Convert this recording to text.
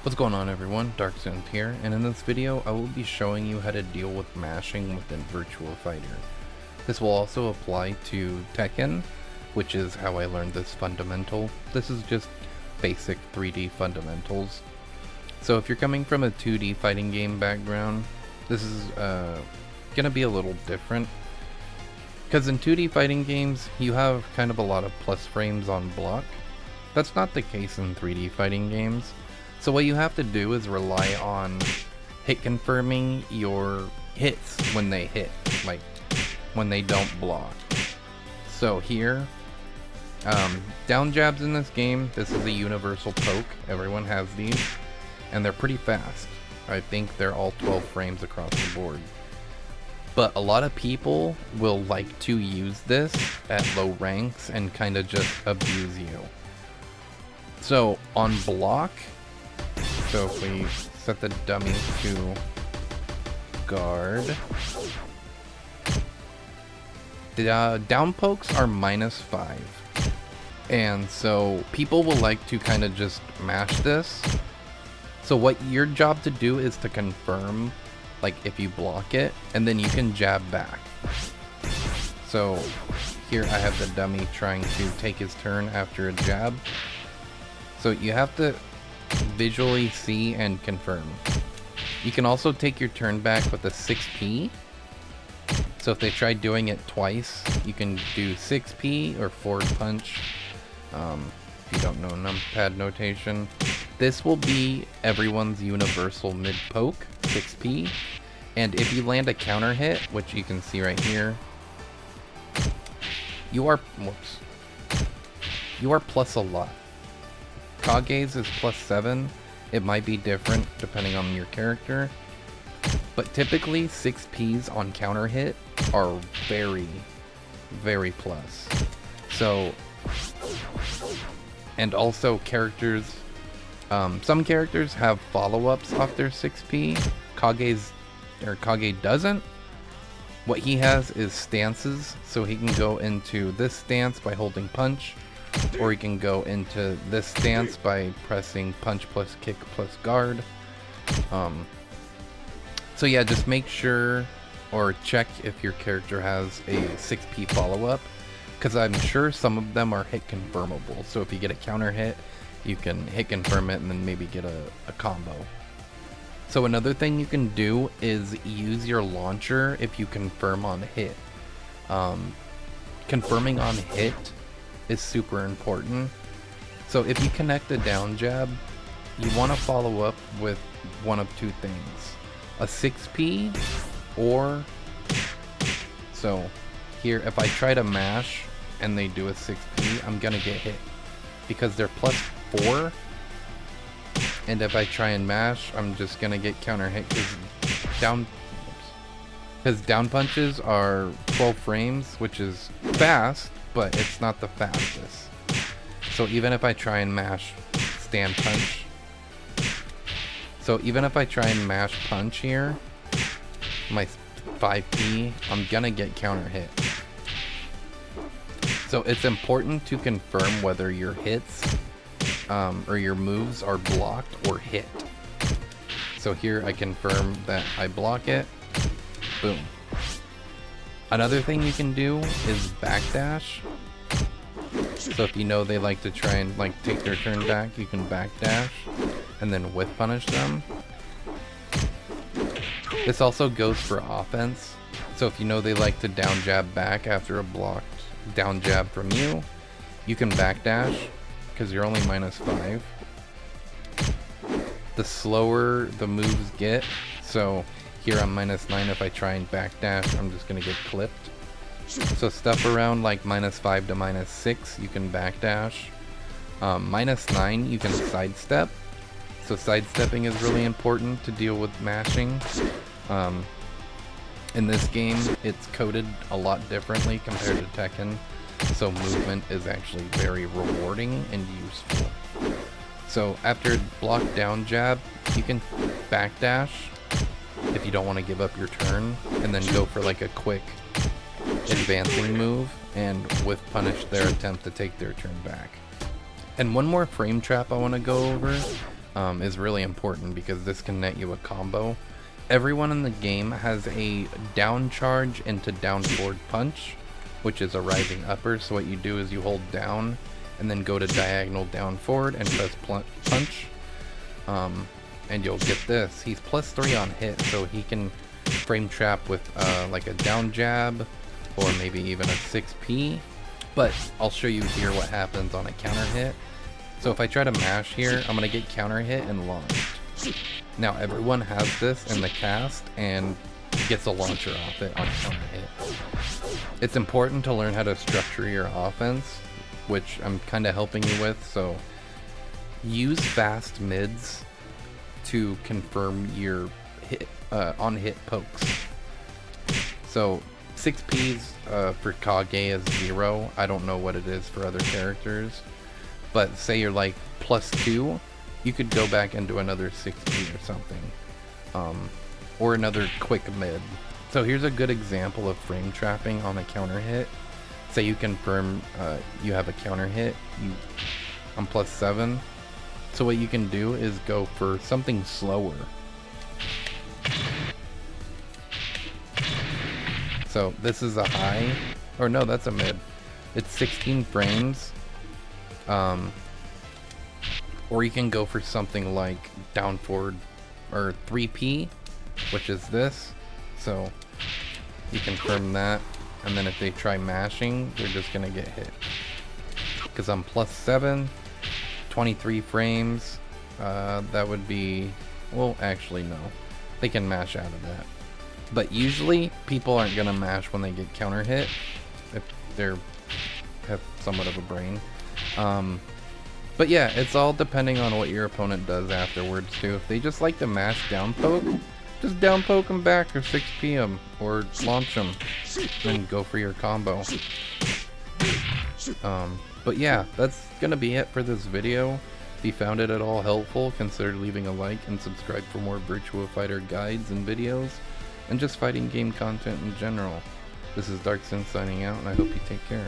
What's going on, everyone? DarkZone here, and in this video I will be showing you how to deal with mashing within Virtua Fighter. This will also apply to Tekken, which is how I learned this fundamental. This is just basic 3D fundamentals. So if you're coming from a 2D fighting game background, this is gonna be a little different. Because in 2D fighting games, you have kind of a lot of plus frames on block. That's not the case in 3D fighting games. So what you have to do is rely on hit confirming your hits when they hit, like when they don't block. So here, down jabs in this game, this is a universal poke. Everyone has these, and they're pretty fast. I think they're all 12 frames across the board. But a lot of people will like to use this at low ranks and kind of just abuse you. So on block, so if we set the dummy to guard, the down pokes are -5. And so people will like to kind of just mash this. So what your job to do is to confirm, like if you block it, and then you can jab back. So here I have the dummy trying to take his turn after a jab. So you have to visually see and confirm. You can also take your turn back with a 6P. So if they try doing it twice, you can do 6P or forward punch. If you don't know numpad notation, this will be everyone's universal mid poke, 6P. And if you land a counter hit, which you can see right here, you are plus a lot. Kage's is +7. It might be different depending on your character, but typically 6Ps on counter hit are very, very plus. So, and also characters, some characters have follow-ups off their 6P. Kage doesn't. What he has is stances, so he can go into this stance by holding punch, or he can go into this stance by pressing punch plus kick plus guard. So yeah, just make sure or check if your character has a 6P follow-up, because I'm sure some of them are hit confirmable. So if you get a counter hit, you can hit confirm it and then maybe get a combo. So another thing you can do is use your launcher if you confirm on hit. Confirming on hit is super important. So if you connect a down jab, you want to follow up with one of two things: a 6P, or, so here if I try to mash and they do a 6P, I'm gonna get hit because they're +4, and if I try and mash, I'm just gonna get counter hit because down punches are 12 frames, which is fast, but it's not the fastest. So even if I try and mash stand punch, so even if I try and mash punch here, my 5P, I'm gonna get counter hit. So it's important to confirm whether your hits or your moves are blocked or hit. So here I confirm that I block it. Boom. Another thing you can do is backdash. So if you know they like to try and like take their turn back, you can backdash and then whiff punish them. This also goes for offense. So if you know they like to down jab back after a blocked down jab from you, you can backdash because you're only -5. The slower the moves get, so here I'm -9. If I try and backdash, I'm just gonna get clipped. So stuff around like -5 to -6, you can backdash. -9, you can sidestep. So sidestepping is really important to deal with mashing. In this game, it's coded a lot differently compared to Tekken, so movement is actually very rewarding and useful. So after block down jab, you can backdash if you don't want to give up your turn, and then go for like a quick advancing move and whiff punish their attempt to take their turn back. And one more frame trap I want to go over. is really important because this can net you a combo. Everyone in the game has a down charge into down forward punch, which is a rising upper. So what you do is you hold down and then go to diagonal down forward and press punch. And you'll get this. He's +3 on hit, so he can frame trap with like a down jab or maybe even a 6P. But I'll show you here what happens on a counter hit. So if I try to mash here, I'm gonna get counter hit and launched. Now everyone has this in the cast and gets a launcher off it on counter hit. It's important to learn how to structure your offense, which I'm kind of helping you with. So use fast mids to confirm your hit on hit pokes. So 6Ps for Kage is 0. I don't know what it is for other characters, but say you're like +2, you could go back into another 6P or something, or another quick mid. So here's a good example of frame trapping on a counter hit. Say you confirm you have a counter hit, I'm +7. So what you can do is go for something slower. So this is a high, or no, that's a mid. It's 16 frames. Or you can go for something like down forward or 3P, which is this. So you confirm that, and then if they try mashing, they're just gonna get hit. Because I'm +7, 23 frames. That would be, well, actually no, they can mash out of that. But usually people aren't gonna mash when they get counter hit if they're have somewhat of a brain. But yeah, it's all depending on what your opponent does afterwards too. If they just like to mash down poke, just down poke them back or 6P them or launch them and go for your combo. But yeah, that's gonna be it for this video. If you found it at all helpful, consider leaving a like and subscribe for more Virtua Fighter guides and videos and just fighting game content in general. This is Darkson signing out, and I hope you take care.